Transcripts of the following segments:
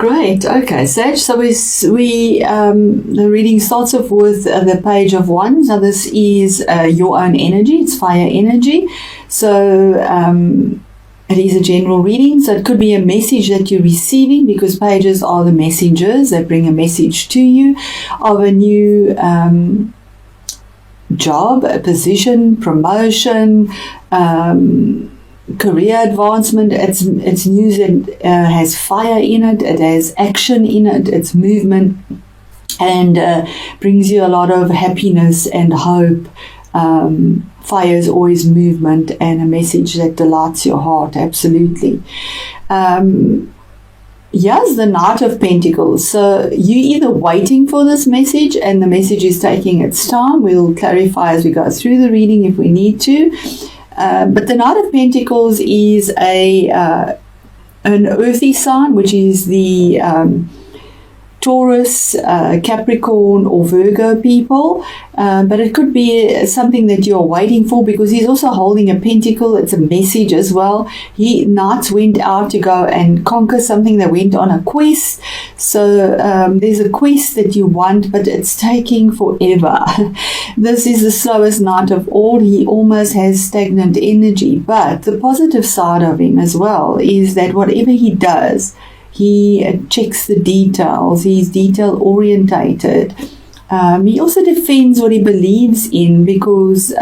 Great. Okay, Sag. So the reading starts off with the Page of Wands. Now this is your own energy. It's fire energy. So it is a general reading. So it could be a message that you're receiving, because pages are the messengers. They bring a message to you of a new job, a position, promotion, career advancement. It's news that has fire in it. It has action in it. It's movement, and brings you a lot of happiness and hope. Fire is always movement and a message that delights your heart. Absolutely. Here's the Knight of Pentacles. So you're either waiting for this message and the message is taking its time. We'll clarify as we go through the reading if we need to. But the Knight of Pentacles is an earthy sign, which is the Taurus, Capricorn or Virgo people, but it could be something that you're waiting for, because he's also holding a pentacle. It's a message as well. Knights went out to go and conquer something. They went on a quest. So there's a quest that you want, but it's taking forever. This is the slowest knight of all. He almost has stagnant energy, but the positive side of him as well is that whatever he does, he checks the details. He's detail orientated. He also defends what he believes in, because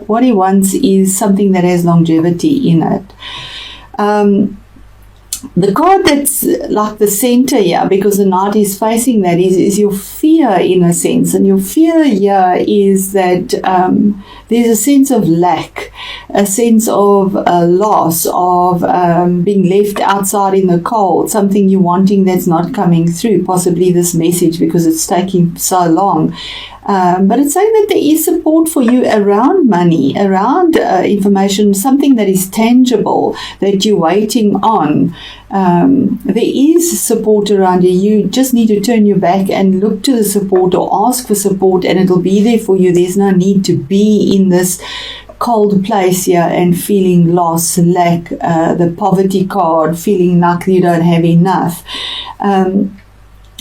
what he wants is something that has longevity in it. The card that's like the center here, because the knight is facing that, is your fear in a sense. And your fear here is that there's a sense of lack, a sense of loss, of being left outside in the cold, something you're wanting that's not coming through, possibly this message, because it's taking so long. But it's saying that there is support for you around money, around information, something that is tangible that you're waiting on. There is support around you. You just need to turn your back and look to the support, or ask for support, and it'll be there for you. There's no need to be in this cold place here and feeling loss, lack, the poverty card, feeling like you don't have enough.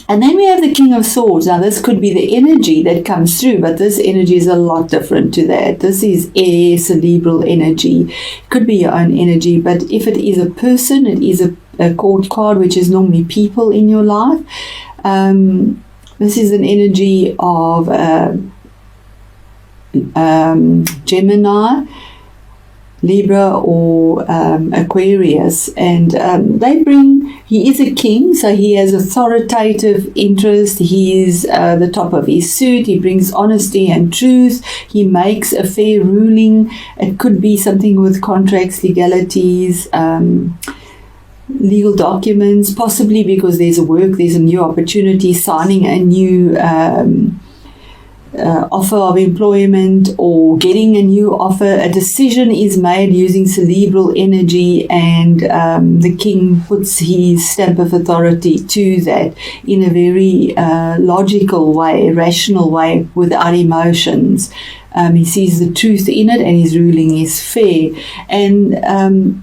And then we have the King of Swords. Now, this could be the energy that comes through, but this energy is a lot different to that. This is air, cerebral energy. Could be your own energy, but if it is a person, it is a court card, which is normally people in your life. This is an energy of Gemini, Libra or Aquarius, and he is a king, so he has authoritative interest. He is the top of his suit. He brings honesty and truth. He makes a fair ruling. It could be something with contracts, legalities, legal documents, possibly because there's a new opportunity, signing a new offer of employment, or getting a new offer. A decision is made using cerebral energy, and the king puts his stamp of authority to that in a very logical way, rational way, without emotions. He sees the truth in it, and his ruling is fair. And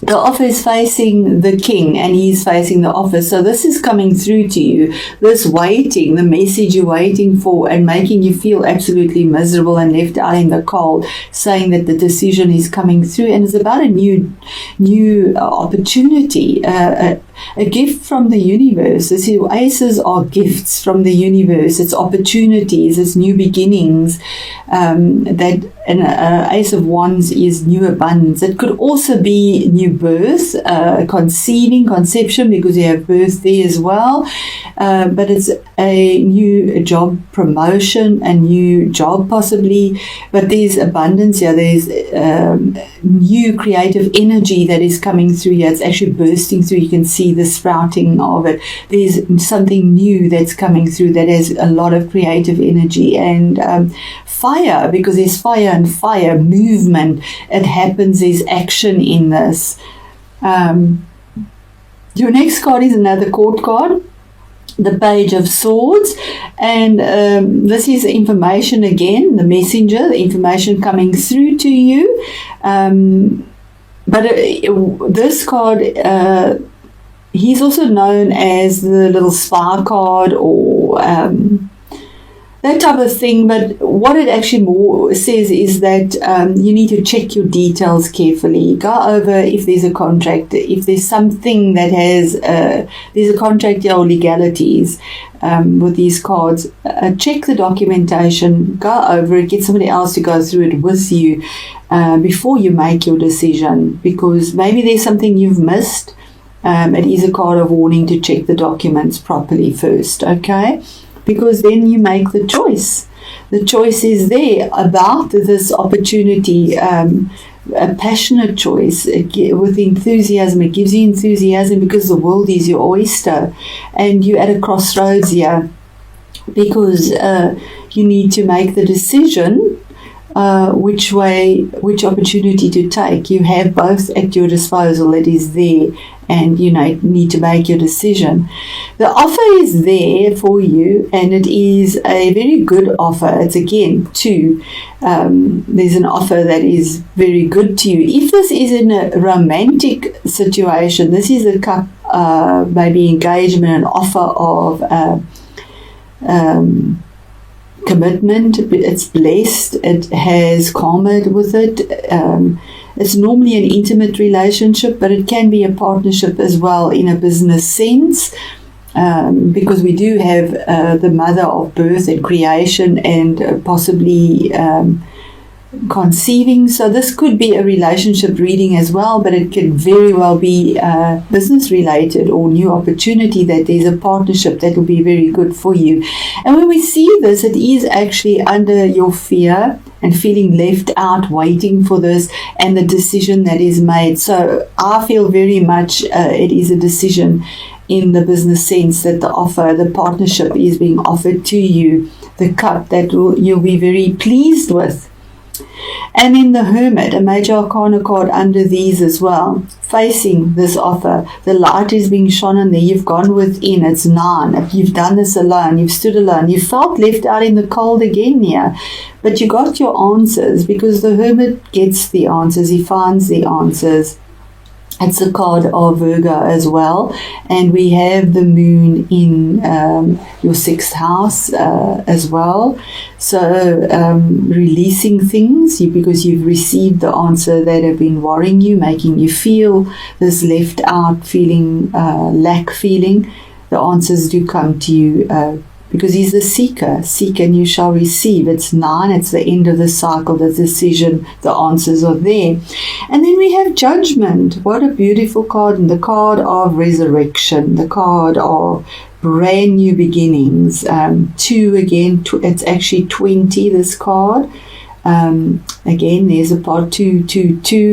the offer is facing the king, and he's facing the offer. So this is coming through to you, this waiting, the message you're waiting for, and making you feel absolutely miserable and left out in the cold, saying that the decision is coming through, and it's about a new opportunity, a gift from the universe. This is, aces are gifts from the universe. It's opportunities, it's new beginnings. And Ace of Wands is new abundance. It could also be new birth, conception, because you have birth there as well. But it's a new job promotion, a new job possibly. But there's abundance here. There's new creative energy that is coming through here. It's actually bursting through. You can see the sprouting of it. There's something new that's coming through that has a lot of creative energy. And fire, because there's fire and fire movement. It happens, there's action in this. Your next card is another court card, the Page of Swords, and this is information again, the messenger, the information coming through to you. But this card he's also known as the little spy card, or that type of thing. But what it actually more says is that you need to check your details carefully. Go over if there's a contract, if there's something that has there's a contract or legalities with these cards. Check the documentation, go over it, get somebody else to go through it with you before you make your decision, because maybe there's something you've missed. It is a card of warning to check the documents properly first, okay? Because then you make the choice. The choice is there about this opportunity, a passionate choice with enthusiasm. It gives you enthusiasm because the world is your oyster, and you're at a crossroads here because you need to make the decision which opportunity to take. You have both at your disposal. It is there, and you need to make your decision. The offer is there for you, and it is a very good offer. It's again two. There's an offer that is very good to you. If this is in a romantic situation, this is a cup, maybe engagement, an offer of commitment. It's blessed. It has karma with it. It's normally an intimate relationship, but it can be a partnership as well in a business sense, because we do have the mother of birth and creation, and possibly conceiving. So this could be a relationship reading as well, but it could very well be business related or new opportunity, that there's a partnership that will be very good for you. And when we see this, it is actually under your fear and feeling left out, waiting for this, and the decision that is made. So I feel very much it is a decision in the business sense, that the partnership is being offered to you, the cup that you'll be very pleased with. And then the Hermit, a major arcana card under these as well, facing this offer. The light is being shone on there. You've gone within. It's 9. You've done this alone. You've stood alone. You felt left out in the cold again here. But you got your answers, because the Hermit gets the answers. He finds the answers. It's a card of Virgo as well, and we have the moon in your 6th house as well. So releasing things, because you've received the answer that have been worrying you, making you feel this left out feeling, lack feeling. The answers do come to you because he's the seeker. Seek and you shall receive. It's 9. It's the end of the cycle, the decision. The answers are there. And then we have Judgment. What a beautiful card. And the card of resurrection. The card of brand new beginnings. 2 again. It's actually 20, this card. Again, there's a part 2.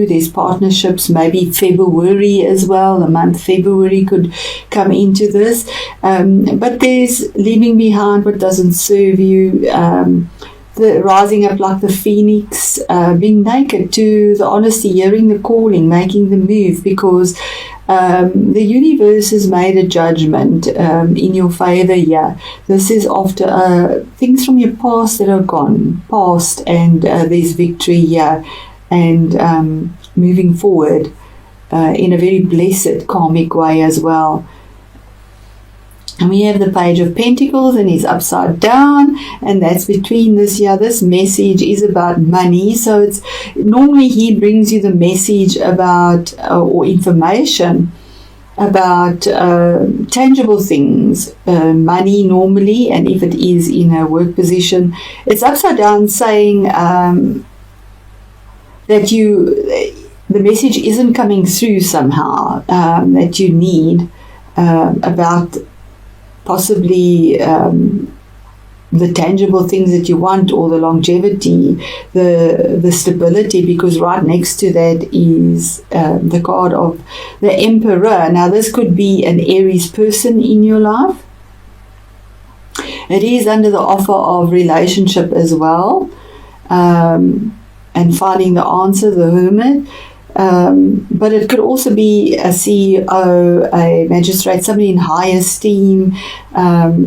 There's partnerships, maybe February as well. The month February could come into this. But there's leaving behind what doesn't serve you. The rising up like the phoenix, being naked to the honesty, hearing the calling, making the move, because the universe has made a judgment in your favor here. This is after things from your past that are gone past, and there's victory here, and moving forward in a very blessed karmic way as well. And we have the Page of Pentacles, and he's upside down, and that's between this here. This message is about money. So it's normally he brings you the message about or information about tangible things, money normally, and if it is in a work position, it's upside down, saying that the message isn't coming through somehow, that you need about possibly the tangible things that you want, or the longevity, the stability, because right next to that is the card of the Emperor. Now this could be an Aries person in your life. It is under the offer of relationship as well, and finding the answer, the Hermit. But it could also be a CEO, a magistrate, somebody in high esteem.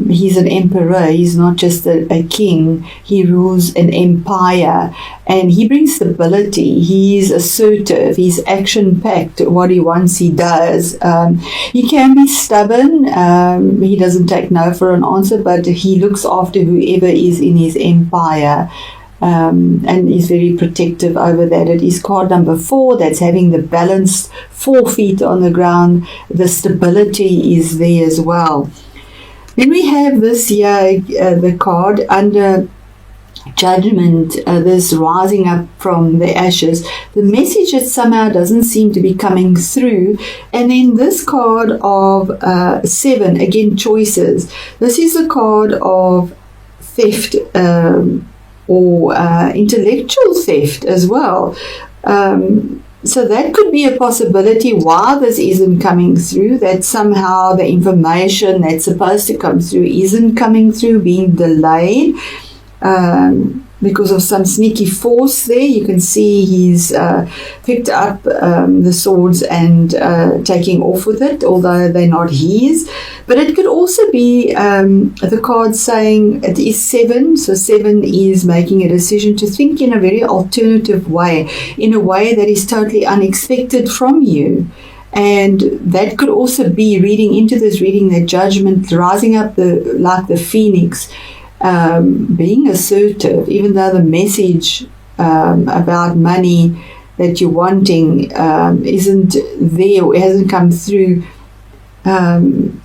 He's an emperor. He's not just a king. He rules an empire, and he brings stability. He's assertive. He's action-packed. What he wants, he does. He can be stubborn. He doesn't take no for an answer, but he looks after whoever is in his empire. And is very protective over that. It is card number 4, that's having the balanced 4 feet on the ground. The stability is there as well. Then we have this here, the card under judgment, this rising up from the ashes. The message that somehow doesn't seem to be coming through. And then this card of 7, again, choices. This is a card of theft, or intellectual theft as well. So that could be a possibility why this isn't coming through, that somehow the information that's supposed to come through isn't coming through, being delayed because of some sneaky force there. You can see he's picked up the swords and taking off with it, although they're not his. But it could also be the card saying it is 7. So 7 is making a decision to think in a very alternative way, in a way that is totally unexpected from you. And that could also be reading into this reading, that judgment rising up like the phoenix, being assertive, even though the message about money that you're wanting isn't there or hasn't come through,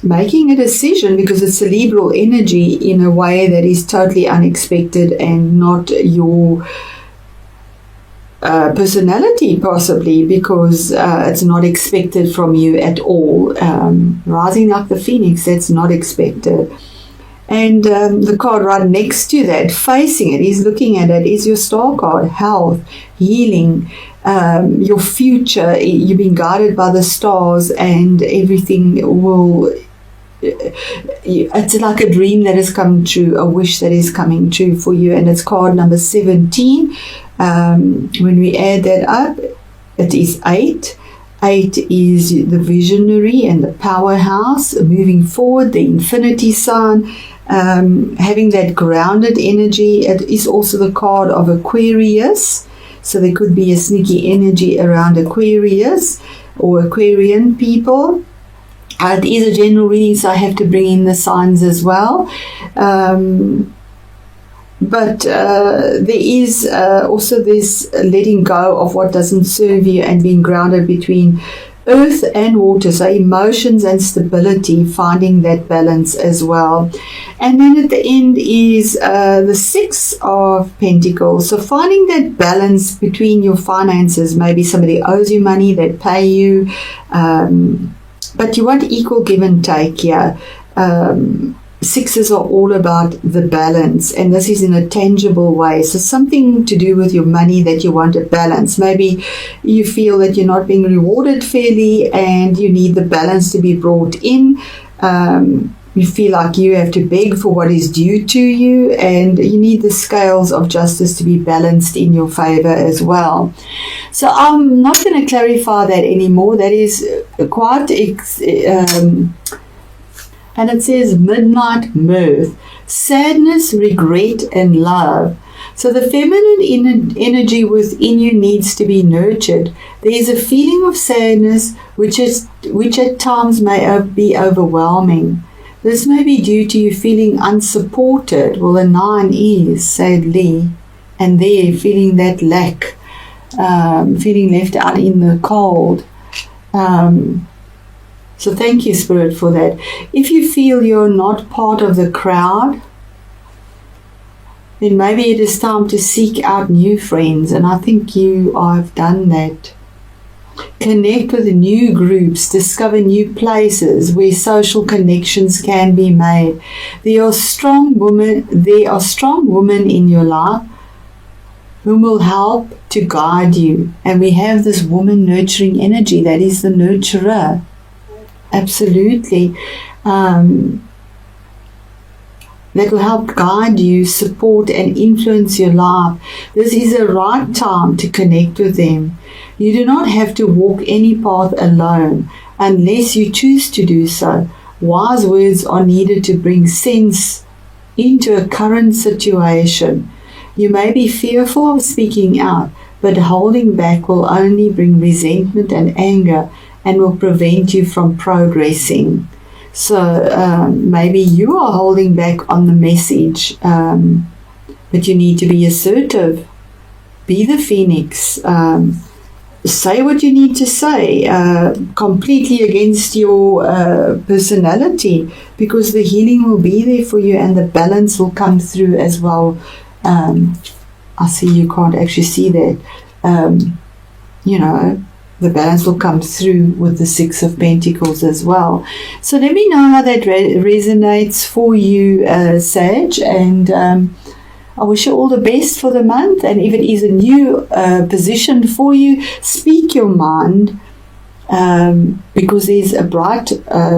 making a decision because it's cerebral energy in a way that is totally unexpected and not your personality, possibly because it's not expected from you at all. Rising like the phoenix, that's not expected. And the card right next to that, facing it, he's looking at it, is your star card, health, healing, your future. You've been guided by the stars and everything will... It's like a dream that has come true, a wish that is coming true for you. And it's card number 17. When we add that up, it is 8. 8 is the visionary and the powerhouse, moving forward, the infinity sign. Having that grounded energy. It is also the card of Aquarius, so there could be a sneaky energy around Aquarius or Aquarian people. It is a general reading, so I have to bring in the signs as well. But there is also this letting go of what doesn't serve you and being grounded between earth and water, so emotions and stability, finding that balance as well. And then at the end is the 6 of Pentacles, so finding that balance between your finances. Maybe somebody owes you money, they pay you, but you want equal give and take here. 6s are all about the balance, and this is in a tangible way. So something to do with your money that you want a balance. Maybe you feel that you're not being rewarded fairly and you need the balance to be brought in. You feel like you have to beg for what is due to you, and you need the scales of justice to be balanced in your favor as well. So I'm not going to clarify that anymore. That is quite... and it says midnight mirth, sadness, regret, and love. So the feminine energy within you needs to be nurtured. There is a feeling of sadness which at times may be overwhelming. This may be due to you feeling unsupported. Well, the 9 is, sadly, and there feeling that lack, feeling left out in the cold. So thank you, Spirit, for that. If you feel you're not part of the crowd, then maybe it is time to seek out new friends. And I think you have done that. Connect with new groups, discover new places where social connections can be made. There are strong women in your life who will help to guide you. And we have this woman nurturing energy, that is the nurturer. Absolutely. that will help guide you, support and influence your life. This is the right time to connect with them. You do not have to walk any path alone unless you choose to do so. Wise words are needed to bring sense into a current situation. You may be fearful of speaking out, but holding back will only bring resentment and anger and will prevent you from progressing. So maybe you are holding back on the message, but you need to be assertive. Be the phoenix. Say what you need to say, completely against your personality, because the healing will be there for you and the balance will come through as well. I see you can't actually see that. The balance will come through with the Six of Pentacles as well. So let me know how that resonates for you, Sag, and I wish you all the best for the month. And if it is a new position for you, speak your mind, because there's a bright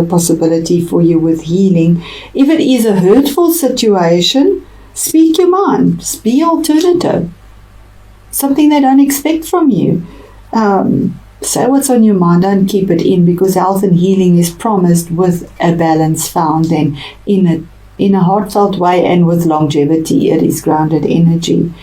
possibility for you with healing. If it is a hurtful situation, speak your mind. Be alternative. Something they don't expect from you. Say what's on your mind, don't keep it in, because health and healing is promised with a balance found and in a heartfelt way and with longevity. It is grounded energy.